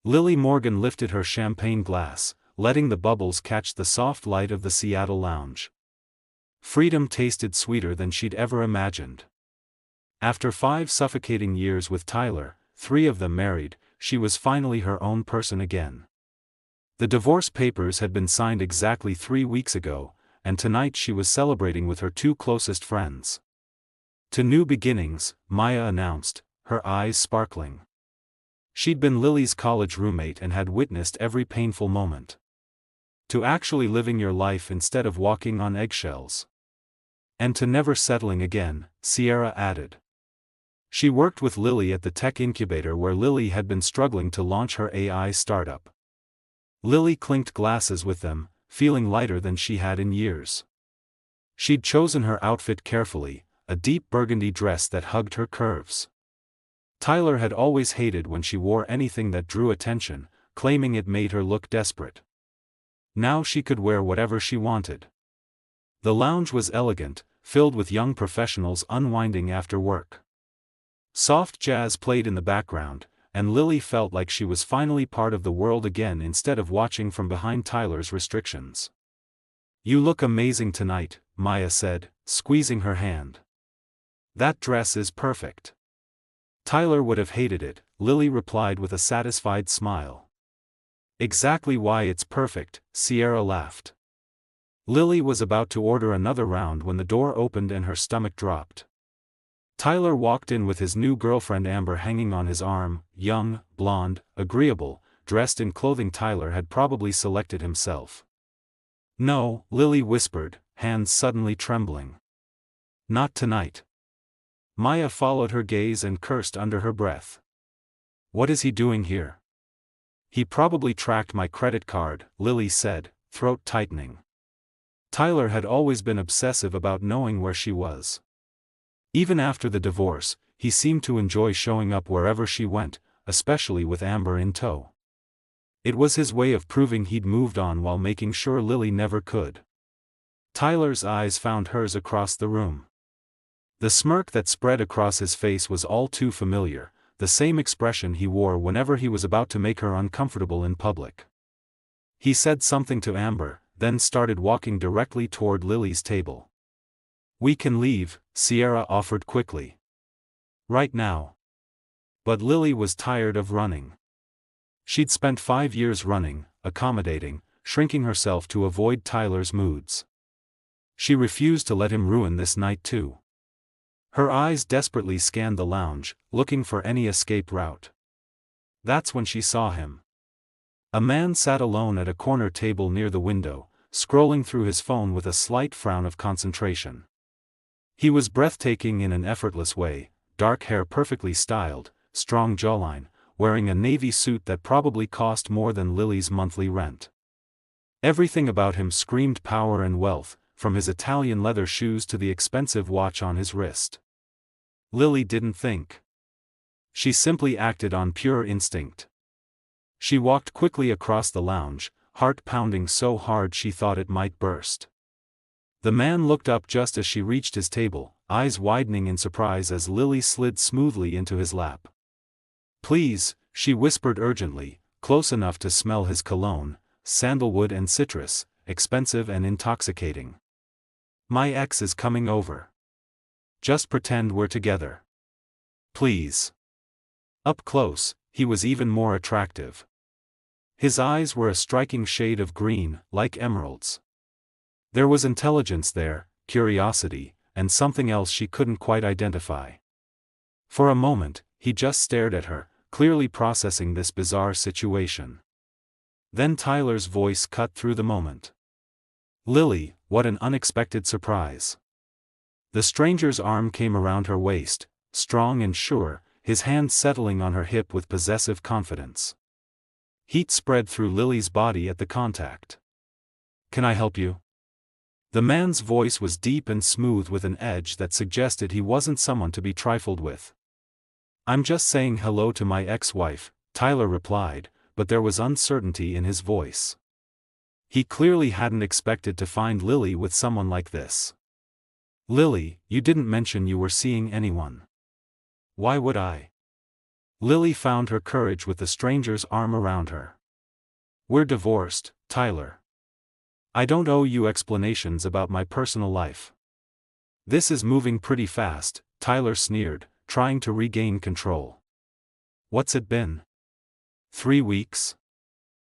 Lily Morgan lifted her champagne glass, letting the bubbles catch the soft light of the Seattle lounge. Freedom tasted sweeter than she'd ever imagined. After 5 suffocating years with Tyler, 3 of them married, she was finally her own person again. The divorce papers had been signed exactly 3 weeks ago, and tonight she was celebrating with her 2 closest friends. "To new beginnings," Maya announced, her eyes sparkling. She'd been Lily's college roommate and had witnessed every painful moment. To actually living your life instead of walking on eggshells. And to never settling again, Sierra added. She worked with Lily at the tech incubator where Lily had been struggling to launch her AI startup. Lily clinked glasses with them, feeling lighter than she had in years. She'd chosen her outfit carefully, a deep burgundy dress that hugged her curves. Tyler had always hated when she wore anything that drew attention, claiming it made her look desperate. Now she could wear whatever she wanted. The lounge was elegant, filled with young professionals unwinding after work. Soft jazz played in the background, and Lily felt like she was finally part of the world again instead of watching from behind Tyler's restrictions. "You look amazing tonight," Maya said, squeezing her hand. "That dress is perfect." Tyler would have hated it, Lily replied with a satisfied smile. "Exactly why it's perfect," Sierra laughed. Lily was about to order another round when the door opened and her stomach dropped. Tyler walked in with his new girlfriend Amber hanging on his arm, young, blonde, agreeable, dressed in clothing Tyler had probably selected himself. "No," Lily whispered, hands suddenly trembling. "Not tonight." Maya followed her gaze and cursed under her breath. "What is he doing here?" "He probably tracked my credit card," Lily said, throat tightening. Tyler had always been obsessive about knowing where she was. Even after the divorce, he seemed to enjoy showing up wherever she went, especially with Amber in tow. It was his way of proving he'd moved on while making sure Lily never could. Tyler's eyes found hers across the room. The smirk that spread across his face was all too familiar, the same expression he wore whenever he was about to make her uncomfortable in public. He said something to Amber, then started walking directly toward Lily's table. "We can leave," Sierra offered quickly. "Right now." But Lily was tired of running. She'd spent 5 years running, accommodating, shrinking herself to avoid Tyler's moods. She refused to let him ruin this night too. Her eyes desperately scanned the lounge, looking for any escape route. That's when she saw him. A man sat alone at a corner table near the window, scrolling through his phone with a slight frown of concentration. He was breathtaking in an effortless way, dark hair perfectly styled, strong jawline, wearing a navy suit that probably cost more than Lily's monthly rent. Everything about him screamed power and wealth, from his Italian leather shoes to the expensive watch on his wrist. Lily didn't think. She simply acted on pure instinct. She walked quickly across the lounge, heart pounding so hard she thought it might burst. The man looked up just as she reached his table, eyes widening in surprise as Lily slid smoothly into his lap. "Please," she whispered urgently, close enough to smell his cologne, sandalwood and citrus, expensive and intoxicating. "My ex is coming over. Just pretend we're together. Please." Up close, he was even more attractive. His eyes were a striking shade of green, like emeralds. There was intelligence there, curiosity, and something else she couldn't quite identify. For a moment, he just stared at her, clearly processing this bizarre situation. Then Tyler's voice cut through the moment. "Lily, what an unexpected surprise." The stranger's arm came around her waist, strong and sure, his hand settling on her hip with possessive confidence. Heat spread through Lily's body at the contact. "Can I help you?" The man's voice was deep and smooth with an edge that suggested he wasn't someone to be trifled with. "I'm just saying hello to my ex-wife," Tyler replied, but there was uncertainty in his voice. He clearly hadn't expected to find Lily with someone like this. "Lily, you didn't mention you were seeing anyone." "Why would I?" Lily found her courage with the stranger's arm around her. "We're divorced, Tyler. I don't owe you explanations about my personal life." "This is moving pretty fast," Tyler sneered, trying to regain control. "What's it been? 3 weeks?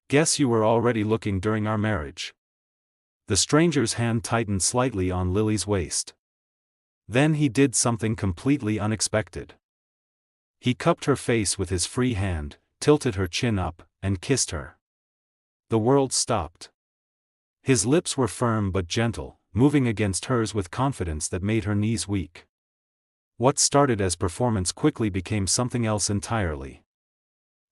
Guess you were already looking during our marriage." The stranger's hand tightened slightly on Lily's waist. Then he did something completely unexpected. He cupped her face with his free hand, tilted her chin up, and kissed her. The world stopped. His lips were firm but gentle, moving against hers with confidence that made her knees weak. What started as performance quickly became something else entirely.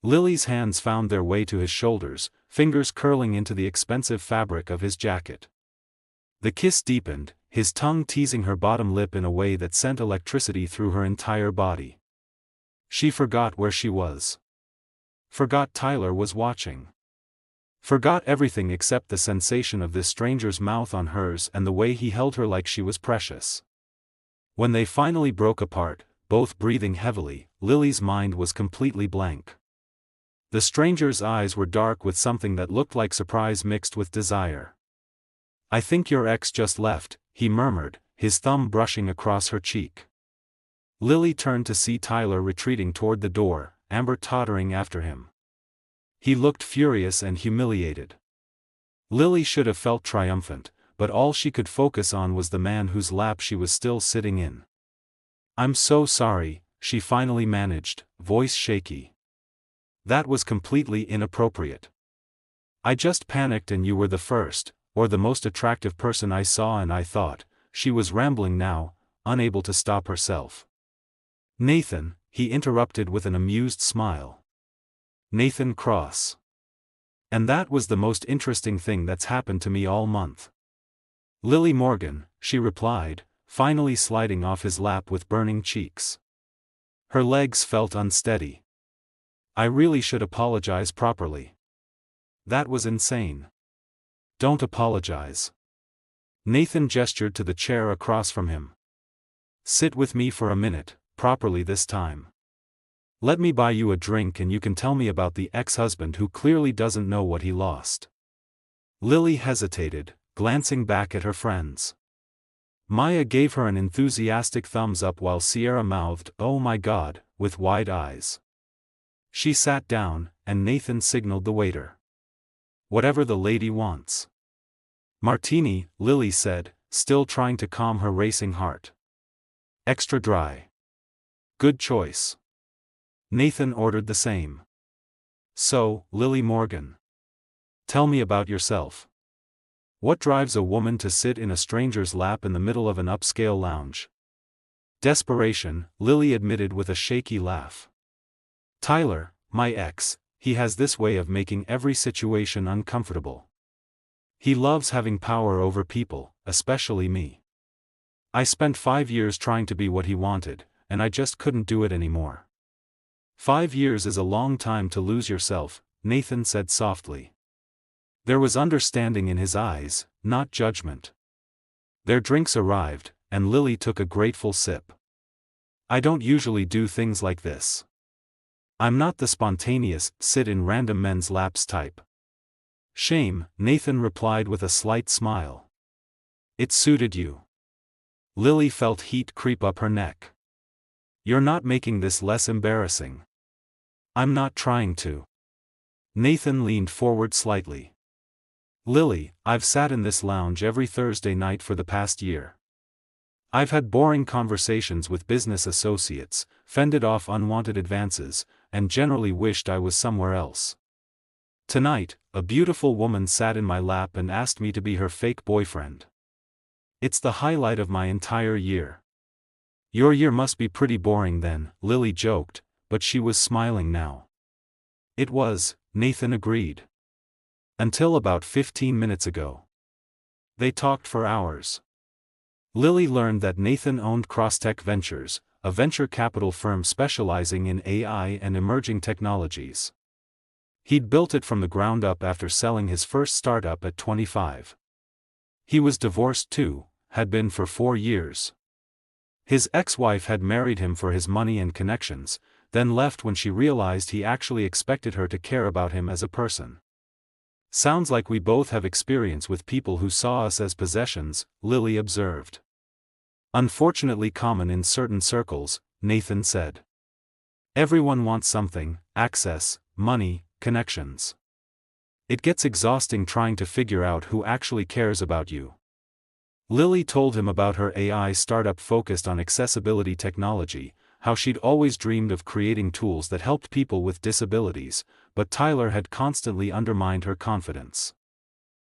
Lily's hands found their way to his shoulders, fingers curling into the expensive fabric of his jacket. The kiss deepened, his tongue teasing her bottom lip in a way that sent electricity through her entire body. She forgot where she was. Forgot Tyler was watching. Forgot everything except the sensation of this stranger's mouth on hers and the way he held her like she was precious. When they finally broke apart, both breathing heavily, Lily's mind was completely blank. The stranger's eyes were dark with something that looked like surprise mixed with desire. "I think your ex just left," he murmured, his thumb brushing across her cheek. Lily turned to see Tyler retreating toward the door, Amber tottering after him. He looked furious and humiliated. Lily should have felt triumphant, but all she could focus on was the man whose lap she was still sitting in. "I'm so sorry," she finally managed, voice shaky. "That was completely inappropriate. I just panicked and you were the first, or the most attractive person I saw and I thought," she was rambling now, unable to stop herself. "Nathan," he interrupted with an amused smile. "Nathan Cross. And that was the most interesting thing that's happened to me all month." "Lily Morgan," she replied, finally sliding off his lap with burning cheeks. Her legs felt unsteady. "I really should apologize properly. That was insane." "Don't apologize." Nathan gestured to the chair across from him. "Sit with me for a minute, properly this time. Let me buy you a drink and you can tell me about the ex-husband who clearly doesn't know what he lost." Lily hesitated, glancing back at her friends. Maya gave her an enthusiastic thumbs up while Sierra mouthed, "Oh my God," with wide eyes. She sat down, and Nathan signaled the waiter. "Whatever the lady wants." "Martini," Lily said, still trying to calm her racing heart. "Extra dry." "Good choice." Nathan ordered the same. "So, Lily Morgan. Tell me about yourself. What drives a woman to sit in a stranger's lap in the middle of an upscale lounge?" "Desperation," Lily admitted with a shaky laugh. "Tyler, my ex, he has this way of making every situation uncomfortable. He loves having power over people, especially me. I spent 5 years trying to be what he wanted, and I just couldn't do it anymore." "5 years is a long time to lose yourself," Nathan said softly. There was understanding in his eyes, not judgment. Their drinks arrived, and Lily took a grateful sip. "I don't usually do things like this. I'm not the spontaneous, sit in random men's laps type." "Shame," Nathan replied with a slight smile. "It suited you." Lily felt heat creep up her neck. "You're not making this less embarrassing." "I'm not trying to." Nathan leaned forward slightly. "Lily, I've sat in this lounge every Thursday night for the past year. I've had boring conversations with business associates, fended off unwanted advances, and generally wished I was somewhere else. Tonight, a beautiful woman sat in my lap and asked me to be her fake boyfriend. It's the highlight of my entire year." "Your year must be pretty boring then," Lily joked, but she was smiling now. "It was," Nathan agreed. "Until about 15 minutes ago." They talked for hours. Lily learned that Nathan owned Crosstech Ventures, a venture capital firm specializing in AI and emerging technologies. He'd built it from the ground up after selling his first startup at 25. He was divorced too, had been for 4 years. His ex-wife had married him for his money and connections, then left when she realized he actually expected her to care about him as a person. Sounds like we both have experience with people who saw us as possessions, Lily observed. Unfortunately common in certain circles, Nathan said. Everyone wants something, access, money, connections. It gets exhausting trying to figure out who actually cares about you. Lily told him about her AI startup focused on accessibility technology, how she'd always dreamed of creating tools that helped people with disabilities, but Tyler had constantly undermined her confidence.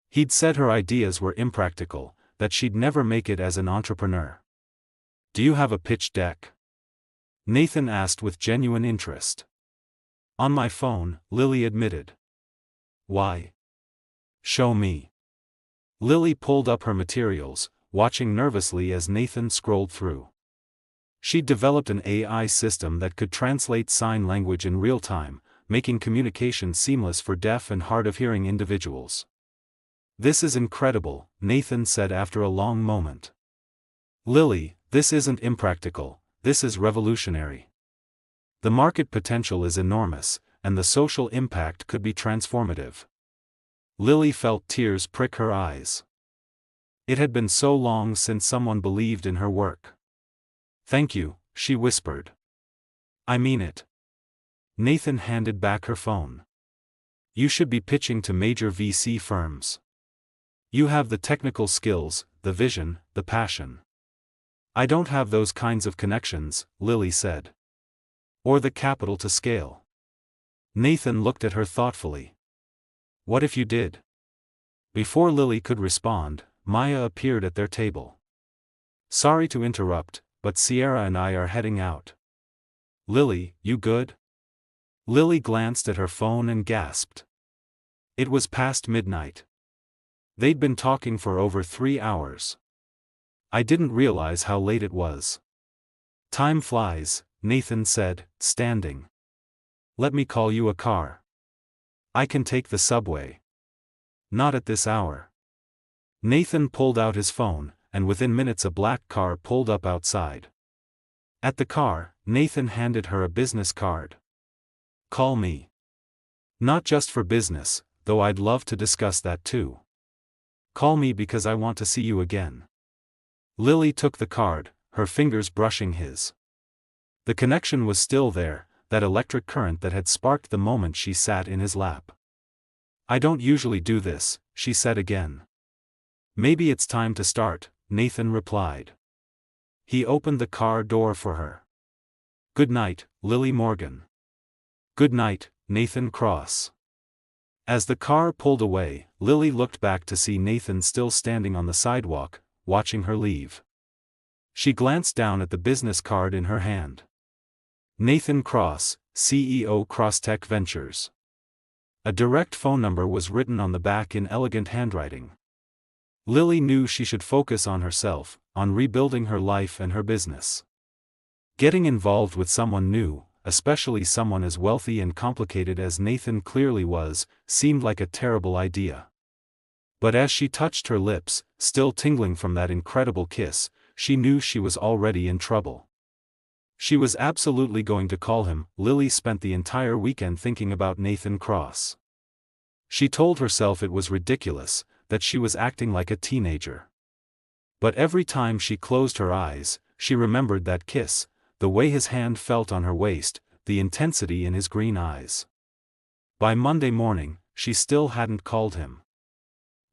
He'd said her ideas were impractical, that she'd never make it as an entrepreneur. Do you have a pitch deck? Nathan asked with genuine interest. On my phone, Lily admitted. Why? Show me. Lily pulled up her materials, watching nervously as Nathan scrolled through. She'd developed an AI system that could translate sign language in real time, making communication seamless for deaf and hard-of-hearing individuals. This is incredible, Nathan said after a long moment. Lily, this isn't impractical, this is revolutionary. The market potential is enormous, and the social impact could be transformative. Lily felt tears prick her eyes. It had been so long since someone believed in her work. Thank you, she whispered. I mean it. Nathan handed back her phone. You should be pitching to major VC firms. You have the technical skills, the vision, the passion. I don't have those kinds of connections, Lily said. Or the capital to scale. Nathan looked at her thoughtfully. What if you did? Before Lily could respond, Maya appeared at their table. Sorry to interrupt, but Sierra and I are heading out. Lily, you good? Lily glanced at her phone and gasped. It was past midnight. They'd been talking for over 3 hours. I didn't realize how late it was. Time flies, Nathan said, standing. Let me call you a car. I can take the subway. Not at this hour. Nathan pulled out his phone, and within minutes a black car pulled up outside. At the car, Nathan handed her a business card. Call me. Not just for business, though I'd love to discuss that too. Call me because I want to see you again. Lily took the card, her fingers brushing his. The connection was still there, that electric current that had sparked the moment she sat in his lap. I don't usually do this, she said again. Maybe it's time to start, Nathan replied. He opened the car door for her. Good night, Lily Morgan. Good night, Nathan Cross. As the car pulled away, Lily looked back to see Nathan still standing on the sidewalk, watching her leave. She glanced down at the business card in her hand. Nathan Cross, CEO Crosstech Ventures. A direct phone number was written on the back in elegant handwriting. Lily knew she should focus on herself, on rebuilding her life and her business. Getting involved with someone new, especially someone as wealthy and complicated as Nathan clearly was, seemed like a terrible idea. But as she touched her lips, still tingling from that incredible kiss, she knew she was already in trouble. She was absolutely going to call him. Lily spent the entire weekend thinking about Nathan Cross. She told herself it was ridiculous, that she was acting like a teenager. But every time she closed her eyes, she remembered that kiss, the way his hand felt on her waist, the intensity in his green eyes. By Monday morning, she still hadn't called him.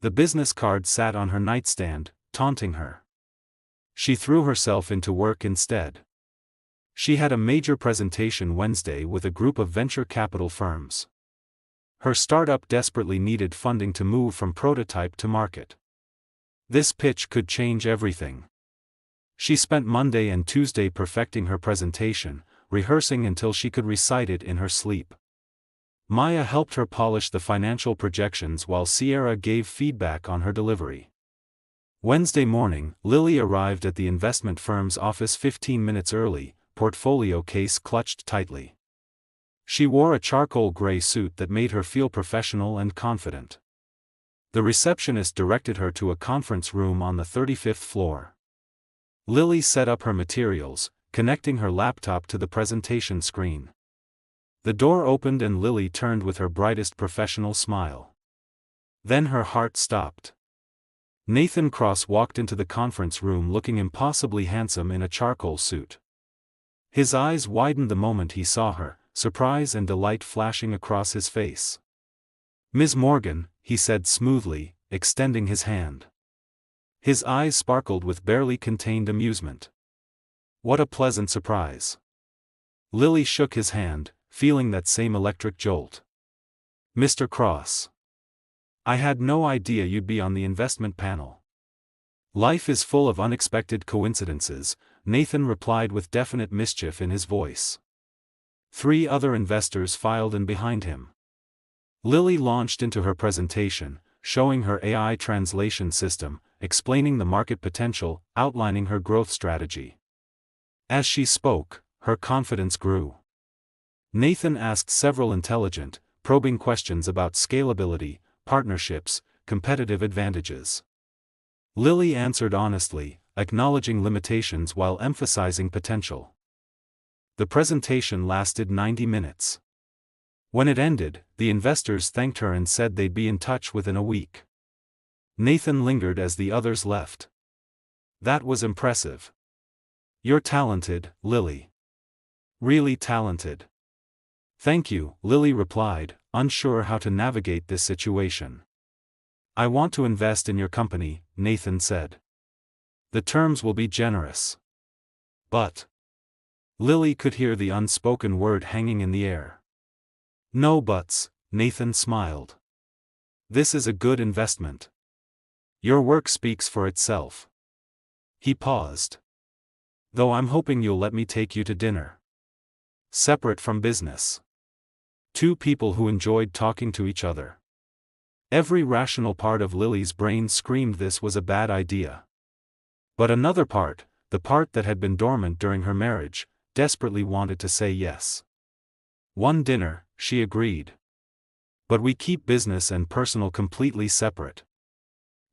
The business card sat on her nightstand, taunting her. She threw herself into work instead. She had a major presentation Wednesday with a group of venture capital firms. Her startup desperately needed funding to move from prototype to market. This pitch could change everything. She spent Monday and Tuesday perfecting her presentation, rehearsing until she could recite it in her sleep. Maya helped her polish the financial projections while Sierra gave feedback on her delivery. Wednesday morning, Lily arrived at the investment firm's office 15 minutes early, portfolio case clutched tightly. She wore a charcoal gray suit that made her feel professional and confident. The receptionist directed her to a conference room on the 35th floor. Lily set up her materials, connecting her laptop to the presentation screen. The door opened and Lily turned with her brightest professional smile. Then her heart stopped. Nathan Cross walked into the conference room looking impossibly handsome in a charcoal suit. His eyes widened the moment he saw her, surprise and delight flashing across his face. "Ms. Morgan," he said smoothly, extending his hand. His eyes sparkled with barely contained amusement. What a pleasant surprise. Lily shook his hand, feeling that same electric jolt. "Mr. Cross. I had no idea you'd be on the investment panel." "Life is full of unexpected coincidences," Nathan replied with definite mischief in his voice. 3 other investors filed in behind him. Lily launched into her presentation, showing her AI translation system, explaining the market potential, outlining her growth strategy. As she spoke, her confidence grew. Nathan asked several intelligent, probing questions about scalability, partnerships, competitive advantages. Lily answered honestly, acknowledging limitations while emphasizing potential. The presentation lasted 90 minutes. When it ended, the investors thanked her and said they'd be in touch within a week. Nathan lingered as the others left. "That was impressive. You're talented, Lily. Really talented." "Thank you," Lily replied, unsure how to navigate this situation. "I want to invest in your company," Nathan said. "The terms will be generous." "But..." Lily could hear the unspoken word hanging in the air. "No buts," Nathan smiled. "This is a good investment. Your work speaks for itself." He paused. "Though I'm hoping you'll let me take you to dinner. Separate from business." 2 people who enjoyed talking to each other. Every rational part of Lily's brain screamed this was a bad idea. But another part, the part that had been dormant during her marriage, desperately wanted to say yes. "One dinner," she agreed. "But we keep business and personal completely separate."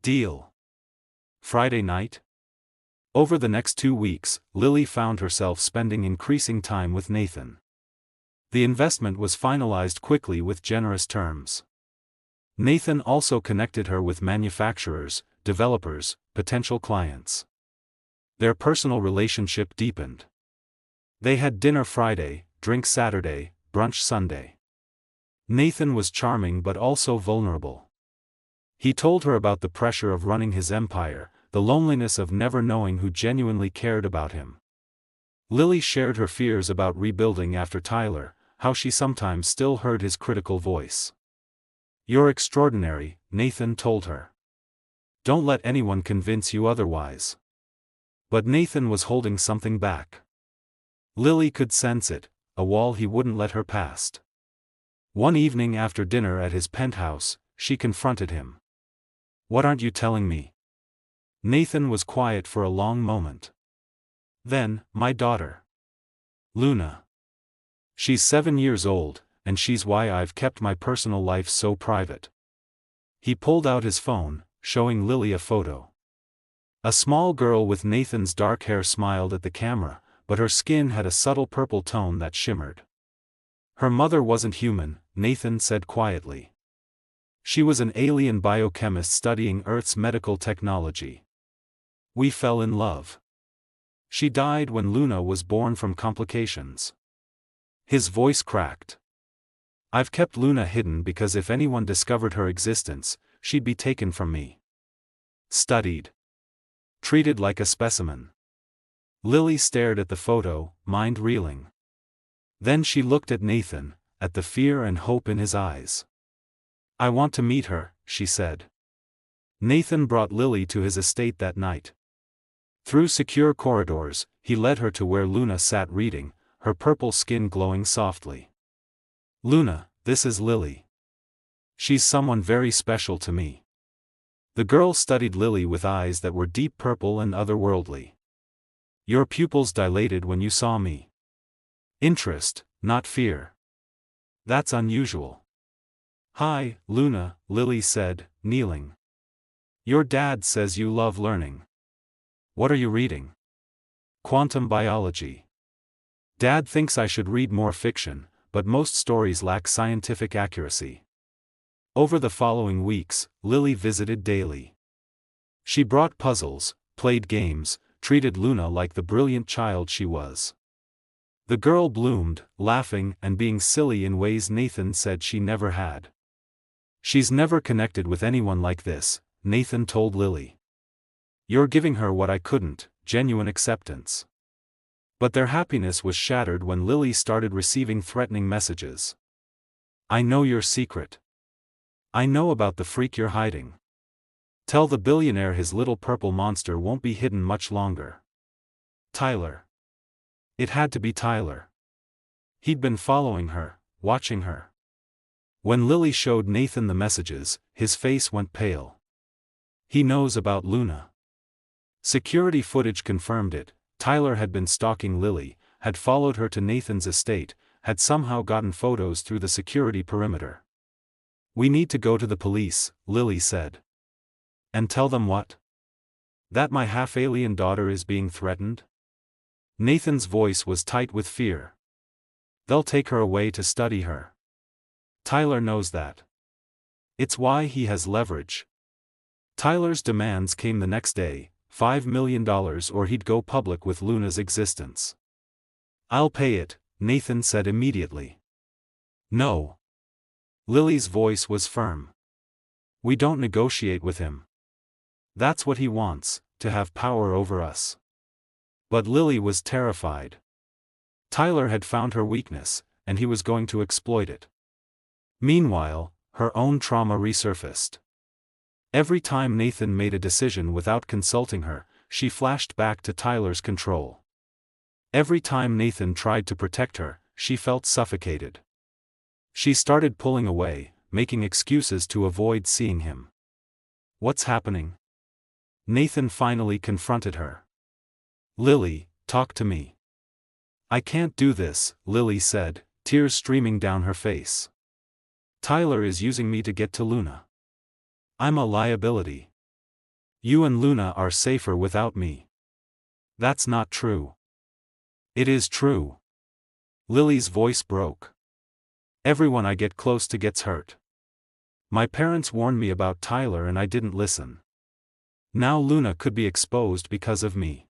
"Deal." Friday night? Over the next 2 weeks, Lily found herself spending increasing time with Nathan. The investment was finalized quickly with generous terms. Nathan also connected her with manufacturers, developers, potential clients. Their personal relationship deepened. They had dinner Friday, drinks Saturday, brunch Sunday. Nathan was charming but also vulnerable. He told her about the pressure of running his empire, the loneliness of never knowing who genuinely cared about him. Lily shared her fears about rebuilding after Tyler, how she sometimes still heard his critical voice. "You're extraordinary," Nathan told her. "Don't let anyone convince you otherwise." But Nathan was holding something back. Lily could sense it, a wall he wouldn't let her past. One evening after dinner at his penthouse, she confronted him. "What aren't you telling me?" Nathan was quiet for a long moment. Then, "My daughter. Luna. She's 7 years old, and she's why I've kept my personal life so private." He pulled out his phone, showing Lily a photo. A small girl with Nathan's dark hair smiled at the camera, but her skin had a subtle purple tone that shimmered. "Her mother wasn't human," Nathan said quietly. "She was an alien biochemist studying Earth's medical technology. We fell in love. She died when Luna was born from complications." His voice cracked. "I've kept Luna hidden because if anyone discovered her existence, she'd be taken from me. Studied. Treated like a specimen." Lily stared at the photo, mind reeling. Then she looked at Nathan, at the fear and hope in his eyes. "I want to meet her," she said. Nathan brought Lily to his estate that night. Through secure corridors, he led her to where Luna sat reading, her purple skin glowing softly. "Luna, this is Lily. She's someone very special to me." The girl studied Lily with eyes that were deep purple and otherworldly. "Your pupils dilated when you saw me." "Interest, not fear." "That's unusual." "Hi, Luna," Lily said, kneeling. "Your dad says you love learning. What are you reading?" "Quantum biology." Dad thinks I should read more fiction, but most stories lack scientific accuracy. Over the following weeks, Lily visited daily. She brought puzzles, played games, treated Luna like the brilliant child she was. The girl bloomed, laughing and being silly in ways Nathan said she never had. "She's never connected with anyone like this," Nathan told Lily. "You're giving her what I couldn't, genuine acceptance." But their happiness was shattered when Lily started receiving threatening messages. "I know your secret. I know about the freak you're hiding. Tell the billionaire his little purple monster won't be hidden much longer." Tyler. It had to be Tyler. He'd been following her, watching her. When Lily showed Nathan the messages, his face went pale. He knows about Luna. Security footage confirmed it. Tyler had been stalking Lily, had followed her to Nathan's estate, had somehow gotten photos through the security perimeter. "We need to go to the police," Lily said. "And tell them what? That my half-alien daughter is being threatened?" Nathan's voice was tight with fear. "They'll take her away to study her. Tyler knows that. It's why he has leverage." Tyler's demands came the next day, $5 million or he'd go public with Luna's existence. "I'll pay it," Nathan said immediately. "No." Lily's voice was firm. "We don't negotiate with him. That's what he wants, to have power over us." But Lily was terrified. Tyler had found her weakness, and he was going to exploit it. Meanwhile, her own trauma resurfaced. Every time Nathan made a decision without consulting her, she flashed back to Tyler's control. Every time Nathan tried to protect her, she felt suffocated. She started pulling away, making excuses to avoid seeing him. "What's happening?" Nathan finally confronted her. "Lily, talk to me." "I can't do this," Lily said, tears streaming down her face. "Tyler is using me to get to Luna. I'm a liability. You and Luna are safer without me." "That's not true." "It is true." Lily's voice broke. "Everyone I get close to gets hurt. My parents warned me about Tyler and I didn't listen. Now Luna could be exposed because of me."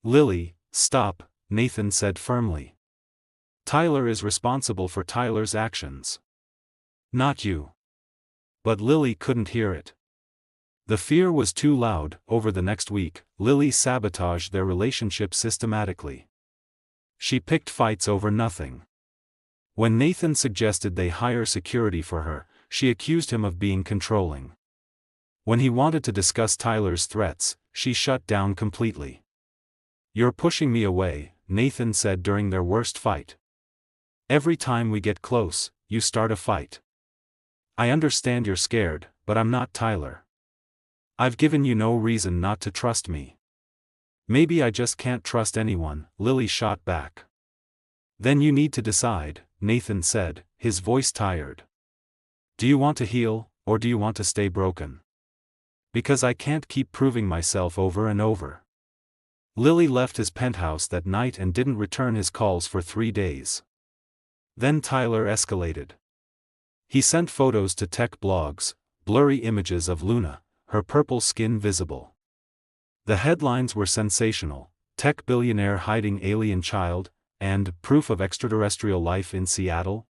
"Lily, stop," Nathan said firmly. "Tyler is responsible for Tyler's actions. Not you." But Lily couldn't hear it. The fear was too loud. Over the next week, Lily sabotaged their relationship systematically. She picked fights over nothing. When Nathan suggested they hire security for her, she accused him of being controlling. When he wanted to discuss Tyler's threats, she shut down completely. "You're pushing me away," Nathan said during their worst fight. "Every time we get close, you start a fight. I understand you're scared, but I'm not Tyler. I've given you no reason not to trust me." "Maybe I just can't trust anyone," Lily shot back. "Then you need to decide," Nathan said, his voice tired. "Do you want to heal, or do you want to stay broken? Because I can't keep proving myself over and over." Lily left his penthouse that night and didn't return his calls for 3 days. Then Tyler escalated. He sent photos to tech blogs, blurry images of Luna, her purple skin visible. The headlines were sensational: "Tech billionaire hiding alien child," and "Proof of extraterrestrial life in Seattle."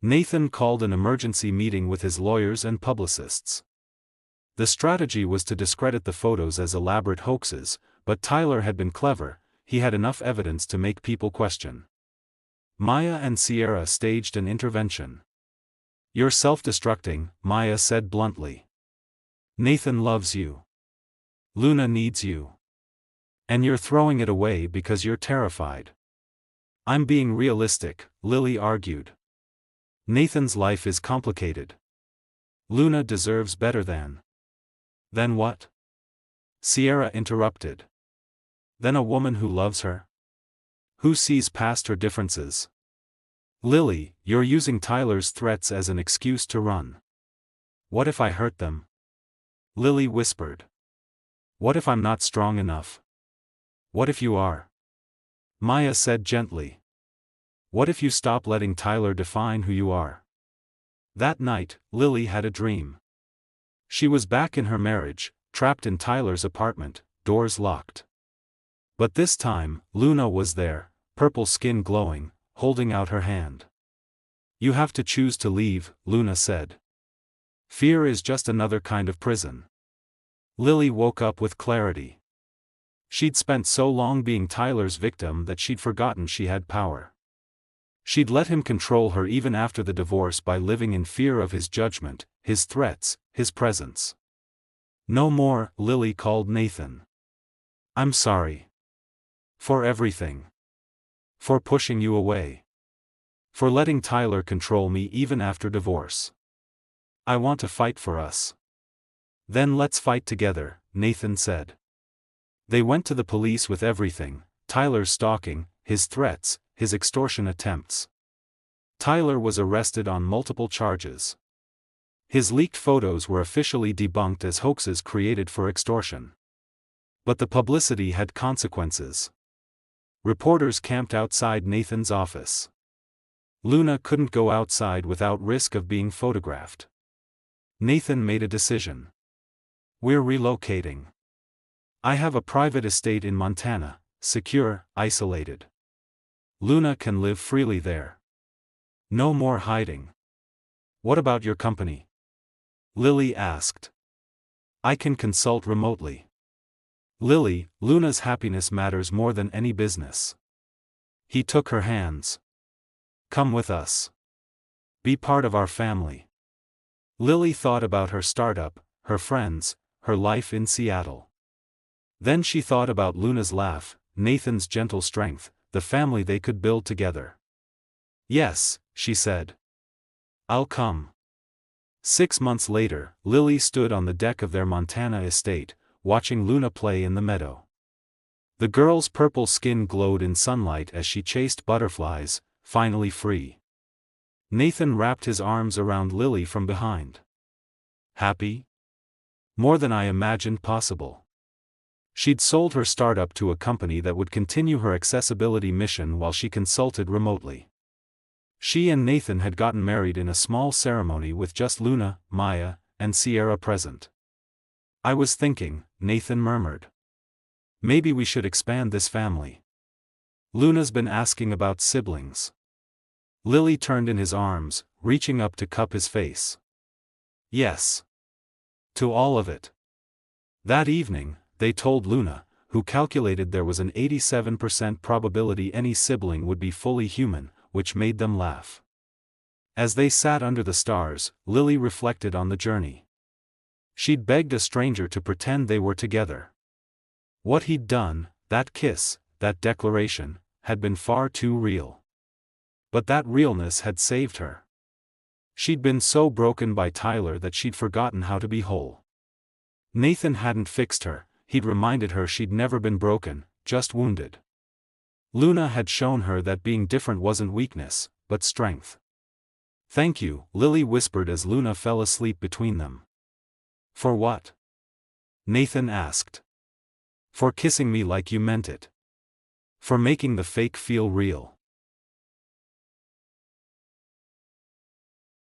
Nathan called an emergency meeting with his lawyers and publicists. The strategy was to discredit the photos as elaborate hoaxes, but Tyler had been clever. He had enough evidence to make people question. Maya and Sierra staged an intervention. "You're self-destructing," Maya said bluntly. "Nathan loves you. Luna needs you. And you're throwing it away because you're terrified." "I'm being realistic," Lily argued. "Nathan's life is complicated. Luna deserves better than." "Then what?" Sierra interrupted. "Then a woman who loves her? Who sees past her differences." "Lily, you're using Tyler's threats as an excuse to run." "What if I hurt them?" Lily whispered. "What if I'm not strong enough? What if you are?" Maya said gently. What if you stop letting Tyler define who you are? That night, Lily had a dream. She was back in her marriage, trapped in Tyler's apartment, doors locked. But this time, Luna was there, purple skin glowing, holding out her hand. You have to choose to leave, Luna said. Fear is just another kind of prison. Lily woke up with clarity. She'd spent so long being Tyler's victim that she'd forgotten she had power. She'd let him control her even after the divorce by living in fear of his judgment, his threats, his presence. No more, Lily called Nathan. I'm sorry. For everything. For pushing you away. For letting Tyler control me even after divorce. I want to fight for us. Then let's fight together, Nathan said. They went to the police with everything, Tyler's stalking, his threats, his extortion attempts. Tyler was arrested on multiple charges. His leaked photos were officially debunked as hoaxes created for extortion. But the publicity had consequences. Reporters camped outside Nathan's office. Luna couldn't go outside without risk of being photographed. Nathan made a decision. We're relocating. I have a private estate in Montana, secure, isolated. Luna can live freely there. No more hiding. What about your company? Lily asked. I can consult remotely. Lily, Luna's happiness matters more than any business. He took her hands. Come with us. Be part of our family. Lily thought about her startup, her friends, her life in Seattle. Then she thought about Luna's laugh, Nathan's gentle strength, the family they could build together. Yes, she said. I'll come. 6 months later, Lily stood on the deck of their Montana estate, watching Luna play in the meadow. The girl's purple skin glowed in sunlight as she chased butterflies, finally free. Nathan wrapped his arms around Lily from behind. Happy? More than I imagined possible. She'd sold her startup to a company that would continue her accessibility mission while she consulted remotely. She and Nathan had gotten married in a small ceremony with just Luna, Maya, and Sierra present. I was thinking, Nathan murmured. Maybe we should expand this family. Luna's been asking about siblings. Lily turned in his arms, reaching up to cup his face. Yes. To all of it. That evening, they told Luna, who calculated there was an 87% probability any sibling would be fully human, which made them laugh. As they sat under the stars, Lily reflected on the journey. She'd begged a stranger to pretend they were together. What he'd done, that kiss, that declaration, had been far too real. But that realness had saved her. She'd been so broken by Tyler that she'd forgotten how to be whole. Nathan hadn't fixed her, he'd reminded her she'd never been broken, just wounded. Luna had shown her that being different wasn't weakness, but strength. Thank you, Lily whispered as Luna fell asleep between them. For what? Nathan asked. For kissing me like you meant it. For making the fake feel real.